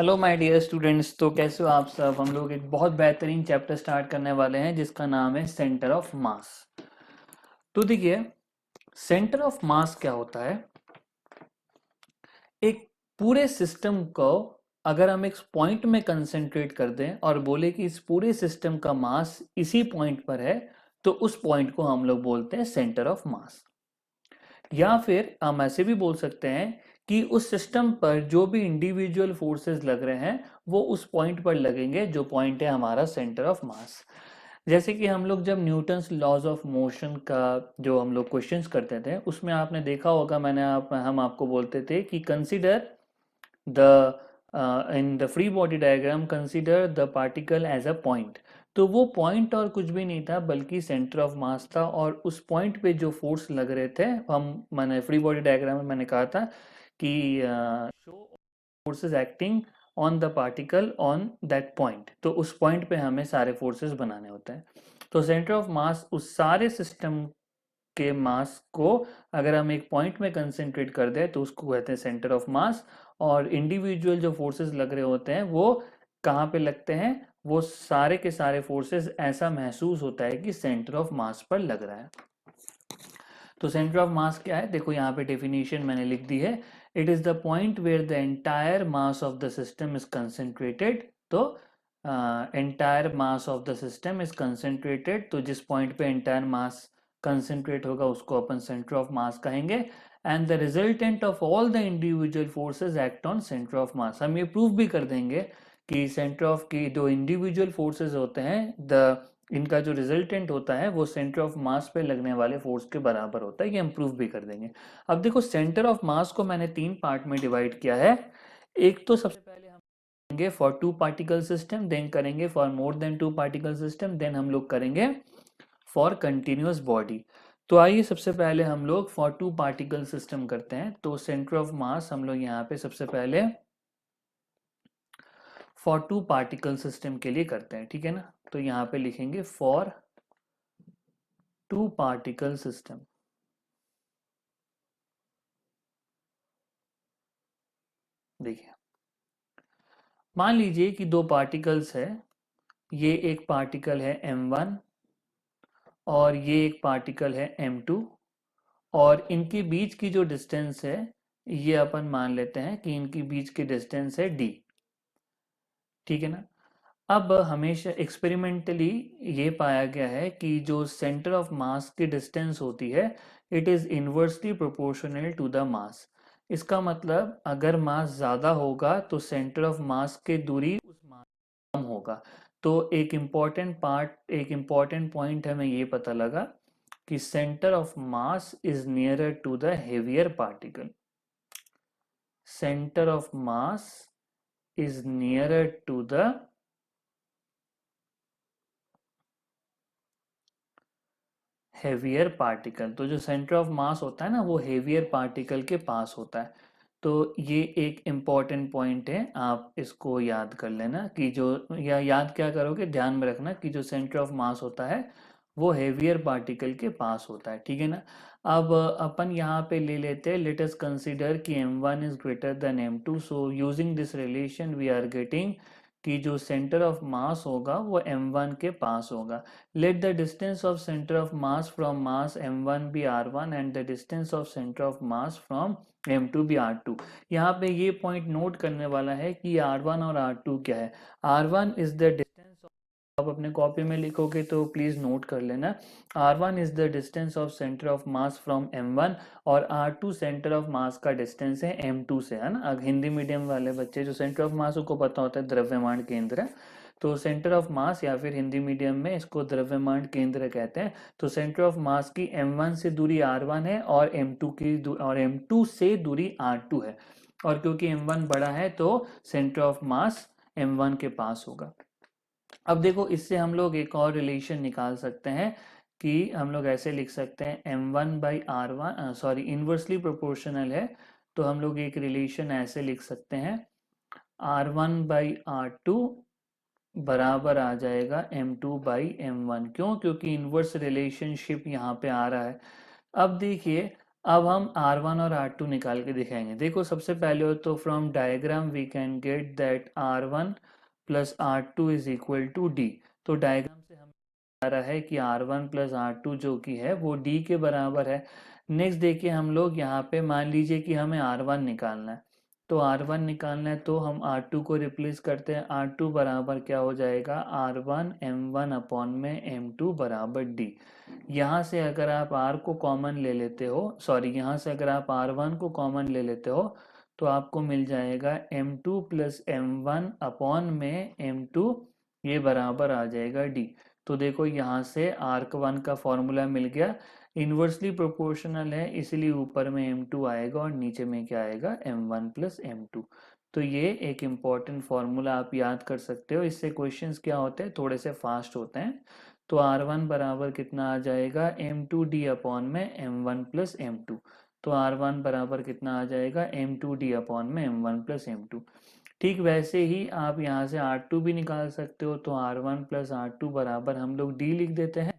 Hello my dear students. तो कैसे हो आप सब। हम लोग एक बहुत बेहतरीन चैप्टर स्टार्ट करने वाले हैं जिसका नाम है सेंटर ऑफ मास। तो देखिए, सेंटर ऑफ मास क्या होता है। एक पूरे सिस्टम को अगर हम एक पॉइंट में कंसेंट्रेट कर दें और बोले कि इस पूरे सिस्टम का मास इसी पॉइंट पर है, तो उस पॉइंट को हम लोग बोलते हैं सेंटर ऑफ मास। या फिर हम ऐसे भी बोल सकते हैं कि उस सिस्टम पर जो भी इंडिविजुअल फोर्सेस लग रहे हैं वो उस पॉइंट पर लगेंगे जो पॉइंट है हमारा सेंटर ऑफ मास। जैसे कि हम लोग जब न्यूटन्स लॉज ऑफ मोशन का जो हम लोग क्वेश्चंस करते थे उसमें आपने देखा होगा, हम आपको बोलते थे कि consider the in the free body diagram consider the particle as a point. तो वो पॉइंट और कुछ भी नहीं था बल्कि सेंटर ऑफ मास था, और उस पॉइंट पे जो फोर्स लग रहे थे मैंने फ्री बॉडी डायग्राम में मैंने कहा था कि show forces acting on the particle on that point. तो उस पॉइंट पे हमें सारे फोर्सेस बनाने होते हैं। तो सेंटर ऑफ मास उस सारे सिस्टम के मास को अगर हम एक पॉइंट में कंसेंट्रेट कर दें तो उसको कहते हैं सेंटर ऑफ मास। और इंडिविजुअल जो फोर्सेस लग रहे होते हैं वो कहाँ पे लगते हैं, वो सारे के सारे फोर्सेस ऐसा महसूस होता है कि सेंटर ऑफ मास पर लग रहा है। तो सेंटर ऑफ मास क्या है, देखो यहाँ पे डेफिनेशन मैंने लिख दी है। It is the point where the entire mass of the system is concentrated. तो entire mass of the system is concentrated, तो जिस पॉइंट पे एंटायर मास कंसेंट्रेट होगा उसको अपन सेंटर ऑफ मास कहेंगे। And the resultant of all the individual forces act on centre of मास। हम ये prove भी कर देंगे कि सेंटर ऑफ की जो इंडिविजुअल फोर्सेस होते हैं, द इनका जो रिजल्टेंट होता है वो सेंटर ऑफ मास पे लगने वाले फोर्स के बराबर होता है। ये हम प्रूव भी कर देंगे। अब देखो, सेंटर ऑफ मास को मैंने तीन पार्ट में डिवाइड किया है। एक तो सबसे पहले हम करेंगे for two particle system, then करेंगे for more than two particle system, then हम लोग करेंगे फॉर कंटिन्यूअस बॉडी। तो आइए सबसे पहले हम लोग फॉर टू पार्टिकल सिस्टम करते हैं। तो सेंटर ऑफ मास हम लोग यहाँ पे सबसे पहले फॉर टू पार्टिकल सिस्टम के लिए करते हैं, ठीक है ना। तो यहाँ पे लिखेंगे फॉर टू पार्टिकल सिस्टम। देखिए, मान लीजिए कि दो पार्टिकल्स है। ये एक पार्टिकल है m1 और ये एक पार्टिकल है m2, और इनके बीच की जो डिस्टेंस है ये अपन मान लेते हैं कि इनके बीच की डिस्टेंस है d, ठीक है ना। अब हमेशा एक्सपेरिमेंटली ये पाया गया है कि जो सेंटर ऑफ मास की डिस्टेंस होती है it is inversely proportional to the mass. इसका मतलब अगर मास ज़्यादा होगा तो सेंटर ऑफ मास की दूरी उस मास कम होगा। तो एक इम्पॉर्टेंट पॉइंट हमें ये पता लगा कि centre of mass is nearer to the heavier particle. Centre of mass is nearer to the heavier particle. तो जो सेंटर ऑफ मास होता है ना वो हेवियर पार्टिकल के पास होता है। तो ये एक इम्पॉर्टेंट पॉइंट है, आप इसको याद कर लेना कि जो, या याद क्या करोगे, ध्यान में रखना कि जो सेंटर ऑफ मास होता है वो हेवियर पार्टिकल के पास होता है, ठीक है ना। अब अपन यहाँ पे ले लेते हैं, लेट अस कंसीडर कि m1 is greater than m2। So using this relation we are getting कि जो सेंटर ऑफ मास होगा वो m1 के पास होगा। Let the distance of center of mass from mass m1 be r1 and the distance of center of mass from m2 be r2। यहाँ पे ये point note करने वाला है कि r1 और r2 क्या है। r1 इज द डिस्टेंस, आप अपने कॉपी में लिखोगे तो प्लीज नोट कर लेना। r1 is the distance of centre of mass from m1 और r2 सेंटर ऑफ मास का डिस्टेंस है m2 से, है ना। अगर हिंदी मीडियम वाले बच्चे जो सेंटर ऑफ मास को पता होता है द्रव्यमान केंद्र, तो सेंटर ऑफ मास या फिर हिंदी मीडियम में इसको द्रव्यमान केंद्र कहते हैं। तो सेंटर ऑफ मास की m1 से दूरी r1 है और m2 से दूरी r2 है। और क्योंकि m1 बड़ा है तो सेंटर ऑफ मास m1 के पास होगा। अब देखो, इससे हम लोग एक और रिलेशन निकाल सकते हैं कि हम लोग ऐसे लिख सकते हैं m1/r1, सॉरी इन्वर्सली प्रोपोर्शनल है। तो हम लोग एक रिलेशन ऐसे लिख सकते हैं r1/r2 बराबर आ जाएगा m2/m1। क्यों? क्योंकि इन्वर्स रिलेशनशिप यहाँ पे आ रहा है। अब देखिए, अब हम R1 और R2 निकाल के दिखाएंगे। देखो सबसे पहले हो तो from diagram we can get that R1 plus R2 is equal to D। तो डायग्राम से हमें आ रहा है कि R1 प्लस R2 जो कि है वो D के बराबर है। नेक्स्ट देखिए हम लोग यहाँ पे मान लीजिए कि हमें R1 निकालना है। तो R1 निकालना है तो हम R2 को रिप्लेस करते हैं। R2 बराबर क्या हो जाएगा, R1 M1 अपॉन में M2 बराबर D। यहाँ से अगर आप R को कॉमन ले लेते हो, सॉरी यहाँ से अगर आप R1 को कॉमन ले लेते हो तो आपको मिल जाएगा M2 प्लस M1 अपॉन में M2, ये बराबर आ जाएगा D। तो देखो यहाँ से R1 का फॉर्मूला मिल गया, इन्वर्सली प्रोपोर्शनल है इसलिए ऊपर में M2 आएगा और नीचे में क्या आएगा, M1 प्लस M2। तो ये एक इम्पॉर्टेंट फॉर्मूला आप याद कर सकते हो। इससे क्वेश्चंस क्या होते हैं, थोड़े से फास्ट होते हैं। तो R1 बराबर कितना आ जाएगा, M2D अपॉन में M1 प्लस M2। तो R1 बराबर कितना आ जाएगा, M2D अपॉन में M1 प्लस M2। ठीक वैसे ही आप यहाँ से R2 भी निकाल सकते हो। तो R1 प्लस R2 बराबर हम लोग D लिख देते हैं,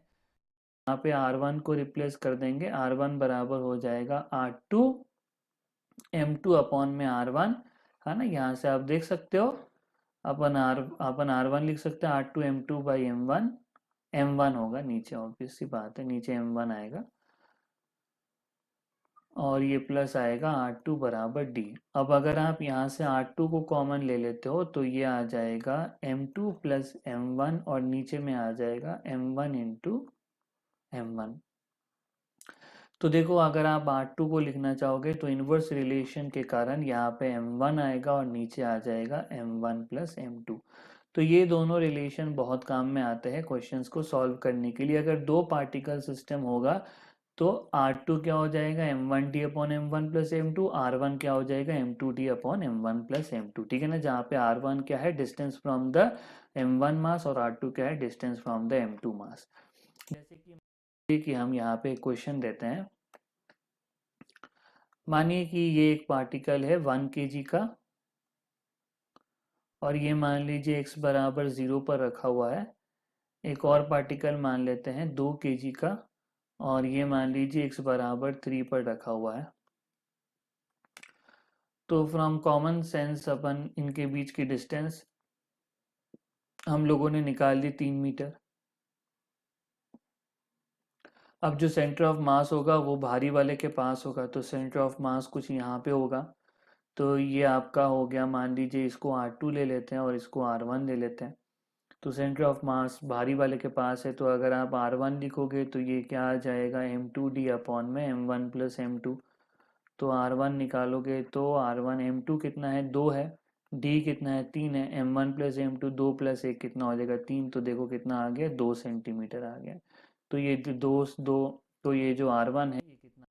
यहाँ पे R1 को रिप्लेस कर देंगे। R1 बराबर हो जाएगा R2 M2 अपॉन में R1, है ना। यहाँ से आप देख सकते हो अपन R1 लिख सकते हैं R2 M2 by M1। M1 होगा नीचे, ऑब्वियस सी बात है, नीचे M1 आएगा और ये प्लस आएगा R2 बराबर D। अब अगर आप यहाँ से R2 को कॉमन ले लेते हो तो ये आ जाएगा M2 प्लस M1 और नीचे में आ जाएगा M1 इंटू M1। तो देखो अगर आप R2 को लिखना चाहोगे तो इन्वर्स रिलेशन के कारण यहाँ पे M1 आएगा और नीचे आ जाएगा M1 प्लस M2। तो ये दोनों रिलेशन बहुत काम में आते हैं क्वेश्चंस को सॉल्व करने के लिए। अगर दो पार्टिकल सिस्टम होगा तो R2 क्या हो जाएगा, M1D upon M1 plus M2। R1 क्या हो जाएगा, M2D upon M1 plus M2। ठीक है ना, जहाँ पे R1 क्या है, डिस्टेंस फ्रॉम द M1 मास, और R2 क्या है, डिस्टेंस फ्रॉम द M2 मास। जैसे कि हम यहाँ पे क्वेश्चन देते हैं। मानिए कि ये एक पार्टिकल है 1 kg का और ये मान लीजिए x बराबर 0 पर रखा हुआ है। एक और पार्टिकल मान लेते हैं 2 kg का और ये मान लीजिए x बराबर 3 पर रखा हुआ है। तो फ्रॉम कॉमन सेंस अपन इनके बीच की डिस्टेंस हम लोगों ने निकाल दी 3 मीटर। अब जो सेंटर ऑफ मास होगा वो भारी वाले के पास होगा, तो सेंटर ऑफ मास कुछ यहाँ पे होगा। तो ये आपका हो गया, मान लीजिए इसको R2 ले लेते हैं और इसको R1 ले लेते हैं। तो सेंटर ऑफ मास भारी वाले के पास है, तो अगर आप R1 लिखोगे तो ये क्या आ जाएगा, M2D अपॉन में M1 प्लस M2। तो R1 निकालोगे तो R1 M2 कितना है, 2 है। D कितना है, 3 है। M1 प्लस M2, 2 प्लस 1 कितना हो जाएगा, 3। तो देखो कितना आ गया, 2 सेंटीमीटर आ गया। तो ये दो, तो ये जो R1 है ये कितना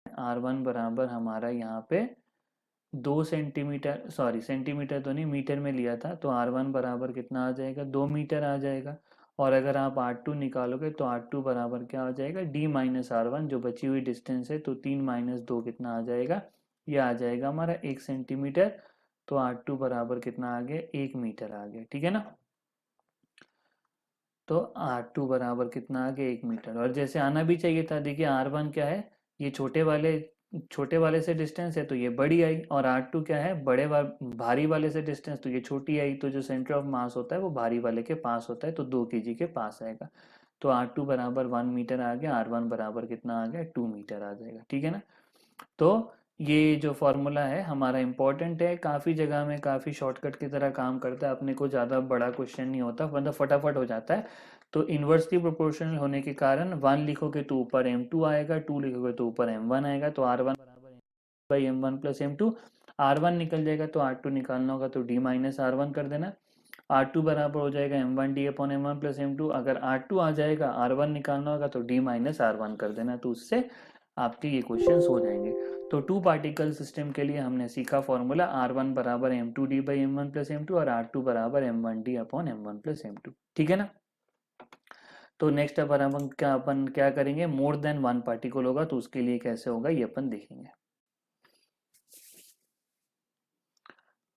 है, R1 बराबर हमारा यहाँ पे 2 सेंटीमीटर, सॉरी सेंटीमीटर तो नहीं, मीटर में लिया था। तो R1 बराबर कितना आ जाएगा, 2 मीटर आ जाएगा। और अगर आप R2 निकालोगे तो R2 बराबर क्या आ जाएगा, D माइनस R1, जो बची हुई डिस्टेंस है। तो 3 माइनस 2 कितना आ जाएगा, ये आ जाएगा हमारा 1 सेंटीमीटर। तो R2 बराबर कितना आ गया, 1 मीटर आ गया। ठीक है ना। तो R2 बराबर कितना आ गया, 1 मीटर। और जैसे आना भी चाहिए था, देखिए R1 क्या है, ये छोटे वाले से डिस्टेंस है तो ये बड़ी आई, और R2 क्या है, भारी वाले से डिस्टेंस, तो ये छोटी आई। तो जो सेंटर ऑफ मास होता है वो भारी वाले के पास होता है, तो 2 kg के पास आएगा। तो R2 बराबर 1 मीटर आ गया, R1 बराबर कितना आ गया, 2 मीटर आ जाएगा। ठीक है ना। तो ये जो फॉर्मूला है हमारा इम्पोर्टेंट है, काफ़ी जगह में काफ़ी शॉर्टकट की तरह काम करता है, अपने को ज़्यादा बड़ा क्वेश्चन नहीं होता, मतलब फटाफट हो जाता है। तो इन्वर्सली प्रोपोर्शनल होने के कारण 1 लिखोगे तो ऊपर M2 आएगा, 2 लिखोगे तो ऊपर M1 आएगा। तो R1 बराबर by M1 plus M2। R1 निकल जाएगा तो R2 निकालना होगा, तो D माइनस R1 कर देना। R2 बराबर हो जाएगा M1D upon M1 plus M2। अगर R2 आ जाएगा, R1 निकालना होगा तो D माइनस R1 कर देना। तो उससे आपके ये क्वेश्चंस हो जाएंगे। तो टू पार्टिकल सिस्टम के लिए हमने सीखा फॉर्मूला, R1 बराबर M2D by M1 plus M2 और R2 बराबर M1D upon M1 plus M2। ठीक है ना। तो नेक्स्ट अपन क्या करेंगे, मोर देन वन पार्टिकल होगा तो उसके लिए कैसे होगा ये अपन देखेंगे।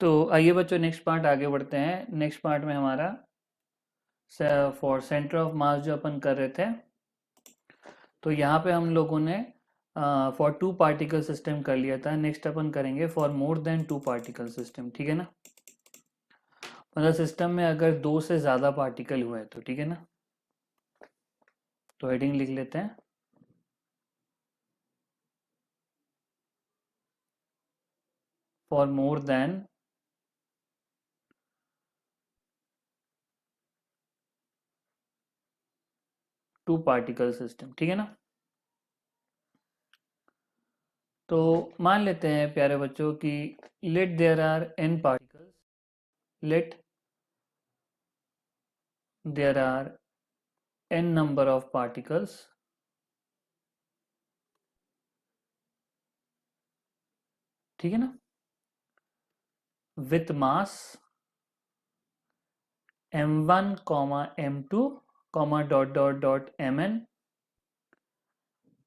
तो आइए बच्चों नेक्स्ट पार्ट आगे बढ़ते हैं। नेक्स्ट पार्ट में हमारा फॉर सेंटर ऑफ मास जो अपन कर रहे थे, तो यहाँ पे हम लोगों ने फॉर टू पार्टिकल सिस्टम कर लिया था, नेक्स्ट अपन करेंगे for more than two particle system, ठीक है ना। मतलब सिस्टम में अगर दो से ज़्यादा पार्टिकल हुए तो, ठीक है ना। तो हेडिंग लिख लेते हैं, for more than two particle system, ठीक है ना। तो मान लेते हैं प्यारे बच्चों कि let there are n particles, let there are n number of particles, ठीक है ना, with mass m1 m2 dot dot dot mn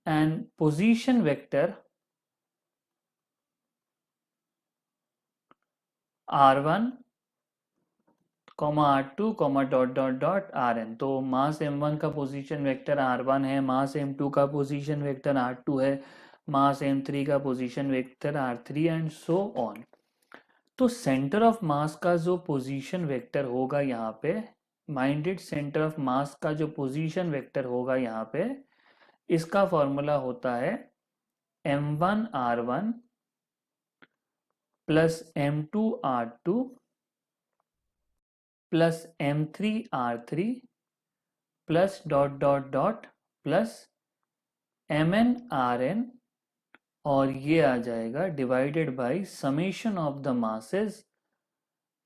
and position vector r1 r2 dot dot dot rn। तो मास m1 का पोजीशन वेक्टर r1 है, मास m2 का position vector r2 है, मास m3 का position vector r3 and so on. तो centre of मास का जो position vector होगा यहाँ पे, माइंडेड सेंटर ऑफ मास का जो पोजीशन वेक्टर होगा यहाँ पे, इसका फॉर्मूला होता है m1 r1 plus m2 r2 plus m3 r3 plus dot dot dot plus mn rn, और ये आ जाएगा divided by summation of the masses,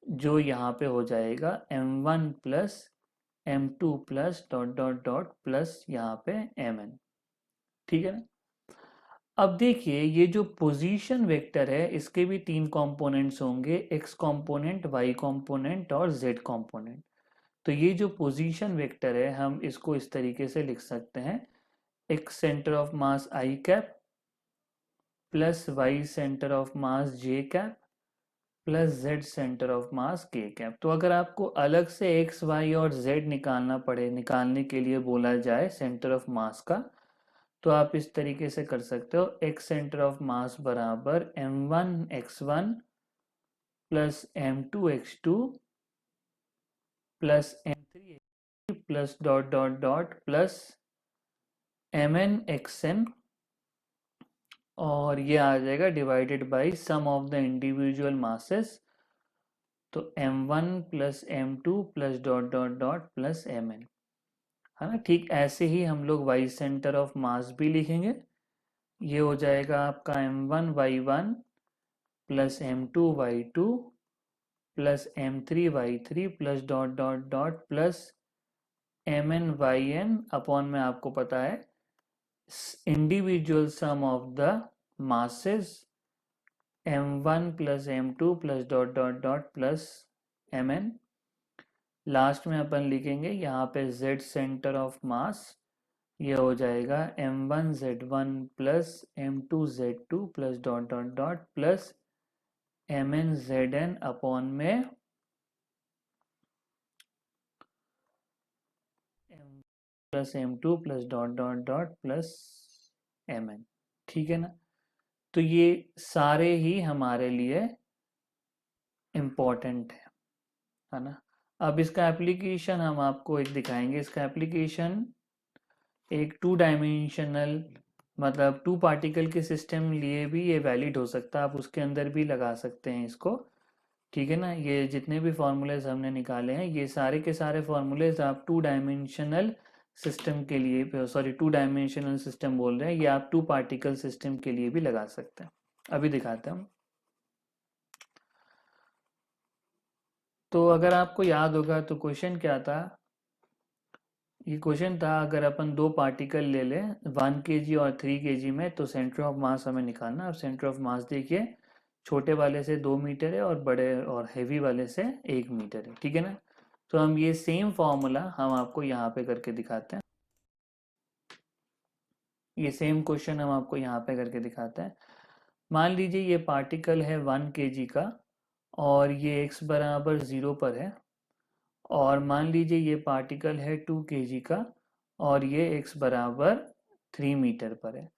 जो यहाँ पे हो जाएगा m1 plus m2 plus dot dot dot plus यहाँ पे mn, ठीक है ना। अब देखिए ये जो पोजीशन वेक्टर है इसके भी तीन कंपोनेंट्स होंगे, x कंपोनेंट, y कंपोनेंट और z कंपोनेंट। तो ये जो पोजीशन वेक्टर है हम इसको इस तरीके से लिख सकते हैं, x centre of mass i cap plus y centre of mass j cap plus z centre of mass k cap. तो अगर आपको अलग से x, y और z निकालना पड़े, निकालने के लिए बोला जाए सेंटर ऑफ मास का, तो आप इस तरीके से कर सकते हो, x सेंटर ऑफ मास बराबर m1 x1 plus m2 x2 plus m3 x3 plus dot dot dot plus mn xn, और ये आ जाएगा divided by sum of the individual masses, तो m1 plus m2 plus dot dot dot plus mn, है ना। ठीक ऐसे ही हम लोग y सेंटर ऑफ मास भी लिखेंगे, ये हो जाएगा आपका m1 y1 plus m2 y2 plus m3 y3 plus dot dot dot plus mn yn upon में आपको पता है individual sum of the masses m1 plus m2 plus dot dot dot plus mn। Last में अपन लिखेंगे यहाँ पे z centre of मास, ये हो जाएगा m1 z1 plus m2 z2 plus dot dot dot plus mn zn upon में plus m2 plus dot dot dot plus mn, ठीक है ना। तो ये सारे ही हमारे लिए इम्पोर्टेंट है ना। अब इसका एप्लीकेशन हम आपको एक दिखाएंगे, इसका एप्लीकेशन एक टू डायमेंशनल, मतलब टू पार्टिकल के सिस्टम लिए भी ये वैलिड हो सकता है, आप उसके अंदर भी लगा सकते हैं इसको, ठीक है ना। ये जितने भी फॉर्मूलेज हमने निकाले हैं ये सारे के सारे फॉर्मूलेज आप टू डायमेंशनल सिस्टम के लिए, सॉरी टू डायमेंशनल सिस्टम बोल रहे हैं, ये आप टू पार्टिकल सिस्टम के लिए भी लगा सकते हैं। अभी दिखाते हैं हम। तो अगर आपको याद होगा तो क्वेश्चन क्या था, ये क्वेश्चन था अगर अपन दो पार्टिकल ले लें 1 kg और 3 kg में, तो सेंटर ऑफ मास हमें निकालना। अब सेंटर ऑफ मास देखिए, छोटे वाले से 2 मीटर है और बड़े और हैवी वाले से 1 मीटर है, ठीक है ना। तो हम ये सेम फॉर्मूला हम आपको यहाँ पे करके दिखाते हैं, ये सेम क्वेश्चन हम आपको यहाँ पे करके दिखाते हैं। मान लीजिए ये पार्टिकल है 1 kg का और ये x बराबर 0 पर है, और मान लीजिए ये पार्टिकल है 2 kg का और ये x बराबर 3 मीटर पर है।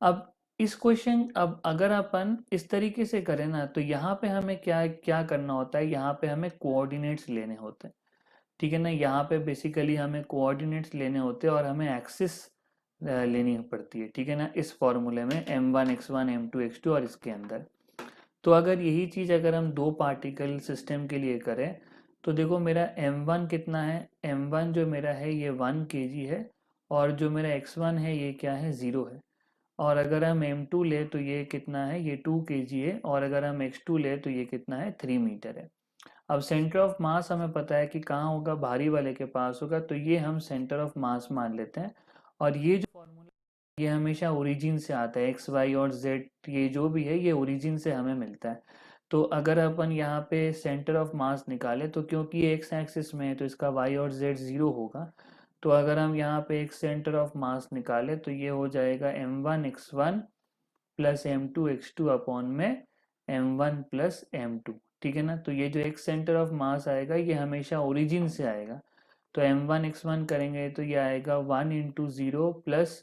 अब इस क्वेश्चन, अब अगर अपन इस तरीके से करें ना, तो यहाँ पे हमें क्या क्या करना होता है, यहाँ पे हमें कोऑर्डिनेट्स लेने होते हैं, ठीक है ना। यहाँ पे बेसिकली हमें कोऑर्डिनेट्स लेने होते हैं और हमें एक्सिस लेनी पड़ती है, ठीक है ना, इस फॉर्मूले में m1 x1 m2 x2 और इसके अंदर। तो अगर यही चीज़ अगर हम दो पार्टिकल सिस्टम के लिए करें, तो देखो मेरा m1 कितना है, m1 जो मेरा है ये 1 kg है, और जो मेरा x1 है ये क्या है, 0 है। और अगर हम m2 ले तो ये कितना है, ये 2 kg है, और अगर हम x2 ले तो ये कितना है, 3 मीटर है। अब सेंटर ऑफ मास हमें पता है कि कहाँ होगा, भारी वाले के पास होगा, तो ये हम सेंटर ऑफ मास मान लेते हैं। और ये जो फॉर्मूला, ये हमेशा ओरिजिन से आता है, एक्स वाई और जेड, ये जो भी है ये ओरिजिन से हमें मिलता है। तो अगर अपन यहाँ पे सेंटर ऑफ मास निकाले, तो क्योंकि ये एक्स एक्सिस में है तो इसका वाई और जेड 0 होगा। तो अगर हम यहाँ पे एक सेंटर ऑफ मास निकाले तो ये हो जाएगा m1 x1 plus m2 x2 upon में m1 प्लस m2, ठीक है ना। तो ये जो एक सेंटर ऑफ मास आएगा ये हमेशा ओरिजिन से आएगा। तो m1 x1 करेंगे तो ये आएगा 1 × 0 प्लस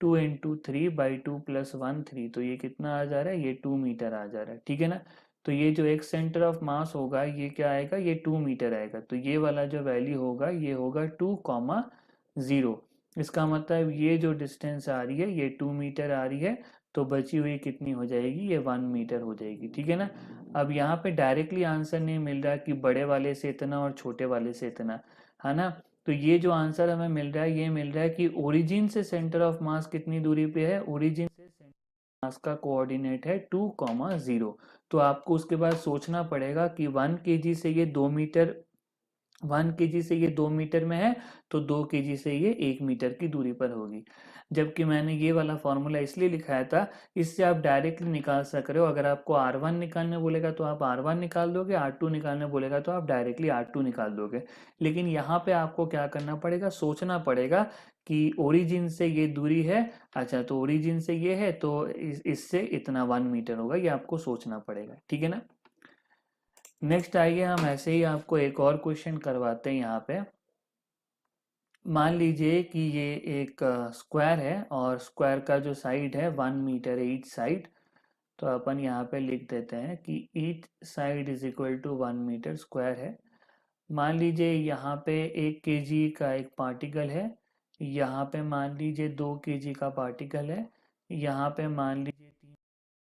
2 × 3/2 प्लस 1 3, तो ये कितना आ जा रहा है, ये 2 मीटर आ जा रहा है, ठीक है ना। तो ये जो एक सेंटर ऑफ मास होगा ये क्या आएगा, ये 2 मीटर आएगा। तो ये वाला जो वैल्यू होगा ये होगा 2,0। इसका मतलब ये जो डिस्टेंस आ रही है ये 2 मीटर आ रही है, तो बची हुई कितनी हो जाएगी, ये 1 मीटर हो जाएगी, ठीक है ना। अब यहाँ पे डायरेक्टली आंसर नहीं मिल रहा कि बड़े वाले से इतना और छोटे वाले से इतना, है ना। तो ये जो आंसर हमें मिल रहा है, ये मिल रहा है कि ओरिजिन से सेंटर ऑफ मास कितनी दूरी पे है, ओरिजिन से सेंटर मास का कोऑर्डिनेट है 2,0। तो आपको उसके बाद सोचना पड़ेगा कि 1 kg से ये 2 मीटर, 1 kg से ये 2 मीटर में है, तो 2 kg से ये 1 मीटर की दूरी पर होगी। जबकि मैंने ये वाला फॉर्मूला इसलिए लिखाया था, इससे आप डायरेक्टली निकाल सक रहे हो। अगर आपको R1 निकालने बोलेगा तो आप R1 निकाल दोगे, R2 निकालने बोलेगा तो आप डायरेक्टली R2 निकाल दोगे। लेकिन यहाँ पे आपको क्या करना पड़ेगा, सोचना पड़ेगा कि ओरिजिन से ये दूरी है, अच्छा तो ओरिजिन से ये है तो इससे इतना 1 मीटर होगा, ये आपको सोचना पड़ेगा, ठीक है ना। नेक्स्ट आइए हम ऐसे ही आपको एक और क्वेश्चन करवाते हैं। यहाँ पे मान लीजिए कि ये एक स्क्वायर है और स्क्वायर का जो साइड है 1 मीटर है ईच साइड। तो अपन यहाँ पे लिख देते हैं कि each side is equal to 1 metre square है। मान लीजिए यहाँ पे 1 kg का एक पार्टिकल है, यहाँ पे मान लीजिए 2 kg का पार्टिकल है, यहाँ पे मान लीजिए 3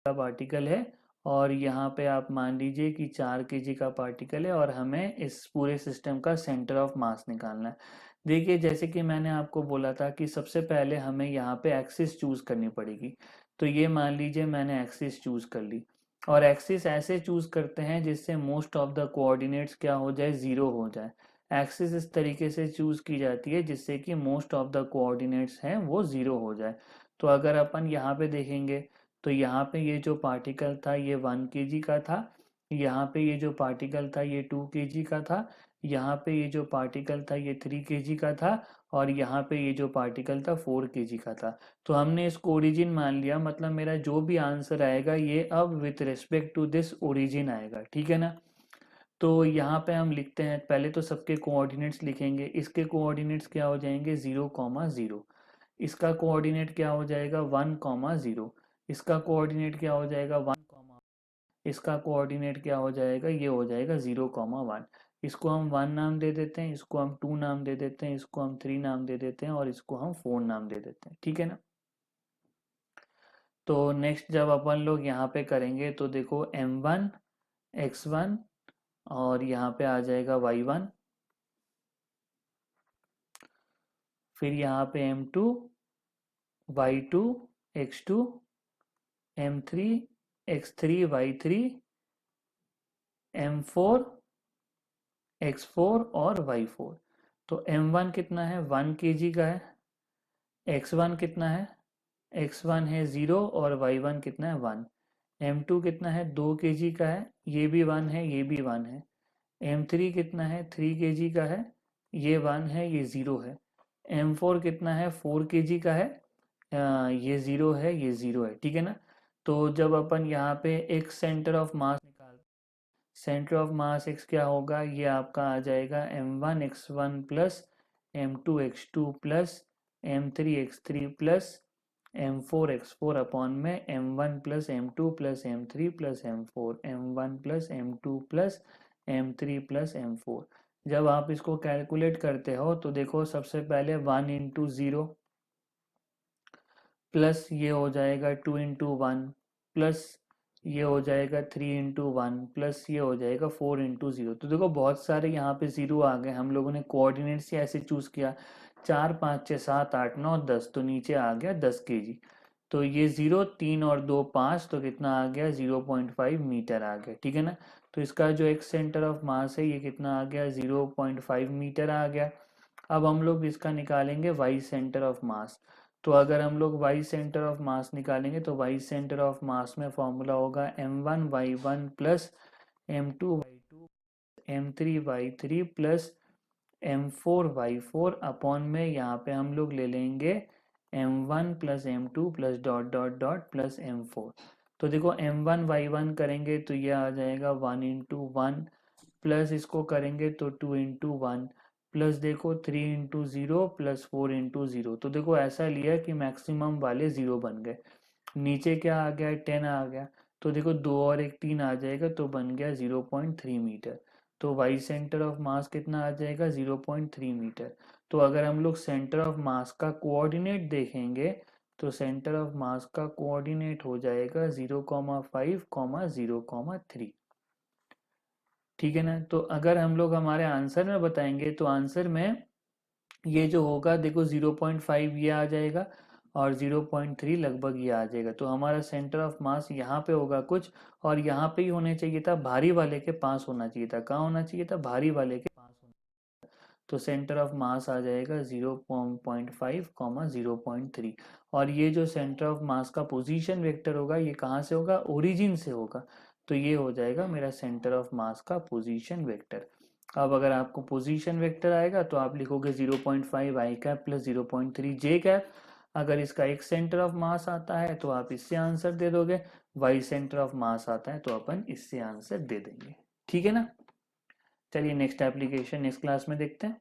का पार्टिकल है, और यहाँ पे आप मान लीजिए कि 4 kg का पार्टिकल है, और हमें इस पूरे सिस्टम का सेंटर ऑफ मास निकालना है। देखिए जैसे कि मैंने आपको बोला था कि सबसे पहले हमें यहाँ पे एक्सिस चूज करनी पड़ेगी। तो ये मान लीजिए मैंने एक्सिस चूज कर ली, और एक्सिस ऐसे चूज करते हैं जिससे मोस्ट ऑफ द कोऑर्डिनेट्स क्या हो जाए, 0 हो जाए। एक्सिस इस तरीके से चूज की जाती है जिससे कि मोस्ट ऑफ द कोऑर्डिनेट्स हैं वो 0 हो जाए। तो अगर अपन यहाँ पे देखेंगे तो यहाँ पे ये जो पार्टिकल था ये 1 kg का था, यहाँ पे ये जो पार्टिकल था ये 2 kg का था, यहाँ पे ये जो पार्टिकल था ये 3 kg का था, और यहाँ पे ये जो पार्टिकल था 4 kg का था। तो हमने इसको ओरिजिन मान लिया, मतलब मेरा जो भी आंसर आएगा ये अब with respect to this origin आएगा, ठीक है ना। तो यहाँ पे हम लिखते हैं, पहले तो सबके कोऑर्डिनेट्स लिखेंगे। इसके कोऑर्डिनेट्स क्या हो जाएंगे, 0,0। इसका कोऑर्डिनेट क्या हो जाएगा, 1,0। इसका कोऑर्डिनेट क्या हो जाएगा, 1, इसका कोऑर्डिनेट क्या हो जाएगा, ये हो जाएगा 0,1। इसको हम 1 नाम दे देते हैं, इसको हम 2 नाम दे देते हैं, इसको हम 3 नाम दे देते हैं, और इसको हम 4 नाम दे देते हैं, ठीक है ना। तो नेक्स्ट जब अपन लोग यहाँ पे करेंगे तो देखो m1 x1 और यहाँ पे आ जाएगा y1, फिर यहाँ पे m2 y2 x2, m3 x3 y3, m4 x4 और y4। तो m1 कितना है, 1 kg का है। x1 कितना है, x1 है 0, और y1 कितना है, 1। m2 कितना है, 2 kg का है, ये भी 1 है, ये भी 1 है। m3 कितना है, 3 kg का है, ये 1 है, ये 0 है। m4 कितना है, 4 kg का है, ये 0 है, ये 0 है, ठीक है ना। तो जब अपन यहाँ पे एक सेंटर ऑफ मास निकाल, सेंटर ऑफ मास x क्या होगा, ये आपका आ जाएगा m1 x1 plus m2 x2 plus m3 x3 plus m4x4 upon में m1 plus m2 plus m3 plus m4 m1 plus m2 plus m3 plus m4। जब आप इसको कैलकुलेट करते हो तो देखो सबसे पहले 1 इंटू 0 प्लस ये हो जाएगा 2 इंटू 1 प्लस ये हो जाएगा 3 इंटू 1 प्लस ये हो जाएगा 4 इंटू 0। तो देखो बहुत सारे यहाँ पे जीरो आ गए, हम लोगों ने कोऑर्डिनेट्स ही ऐसे चूज किया 4 5 6 7 8 9 10, तो नीचे आ गया 10 केजी। तो ये 0 3 और 2 5, तो कितना आ गया 0.5 मीटर आ गया, ठीक है ना। तो इसका जो एक सेंटर ऑफ मास है ये कितना आ गया 0.5 मीटर आ गया। अब हम लोग इसका निकालेंगे वाई सेंटर ऑफ मास। तो अगर हम लोग वाई सेंटर ऑफ मास निकालेंगे तो वाई सेंटर ऑफ मास में फॉर्मूला होगा m1y1 plus m2y2 m3y3 plus m4y4 upon में यहाँ पे हम लोग ले लेंगे m1 plus m2 plus dot dot dot plus m4। तो देखो m1y1 करेंगे तो ये आ जाएगा 1 इंटू 1 प्लस इसको करेंगे तो 2 इंटू 1 प्लस देखो 3 इंटू 0 प्लस 4 इंटू 0। तो देखो ऐसा लिया कि मैक्सिमम वाले 0 बन गए, नीचे क्या आ गया 10 आ गया। तो देखो 2 और 1 3 आ जाएगा तो बन गया 0.3 मीटर। तो वाई सेंटर ऑफ मास कितना आ जाएगा 0.3 मीटर। तो अगर हम लोग सेंटर ऑफ मास का कोऑर्डिनेट देखेंगे तो सेंटर ऑफ मास का कोऑर्डिनेट हो जाएगा 0,5, 0,3, ठीक है ना। तो अगर हम लोग हमारे आंसर में बताएंगे तो आंसर में ये जो होगा देखो 0.5 ये आ जाएगा और 0.3 लगभग ये आ जाएगा। तो हमारा सेंटर ऑफ मास यहाँ पे होगा कुछ, और यहाँ पे ही होने चाहिए था, भारी वाले के पास होना चाहिए था। कहाँ होना चाहिए था, भारी वाले के पास होना। तो सेंटर ऑफ मास आ जाएगा 0.5, 0.3। और ये जो सेंटर ऑफ मास का पोजीशन वेक्टर होगा ये कहाँ से होगा, ओरिजिन से होगा। तो ये हो जाएगा मेरा सेंटर ऑफ मास का पोजीशन वेक्टर। अब अगर आपको पोजीशन वेक्टर आएगा तो आप लिखोगे 0.5 आई कैप प्लस 0.3 जे कैप। अगर इसका एक सेंटर ऑफ मास आता है तो आप इससे आंसर दे दोगे, वाई सेंटर ऑफ मास आता है तो अपन इससे आंसर दे देंगे, ठीक है ना। चलिए नेक्स्ट एप्लीकेशन नेक्स्ट क्लास में देखते हैं।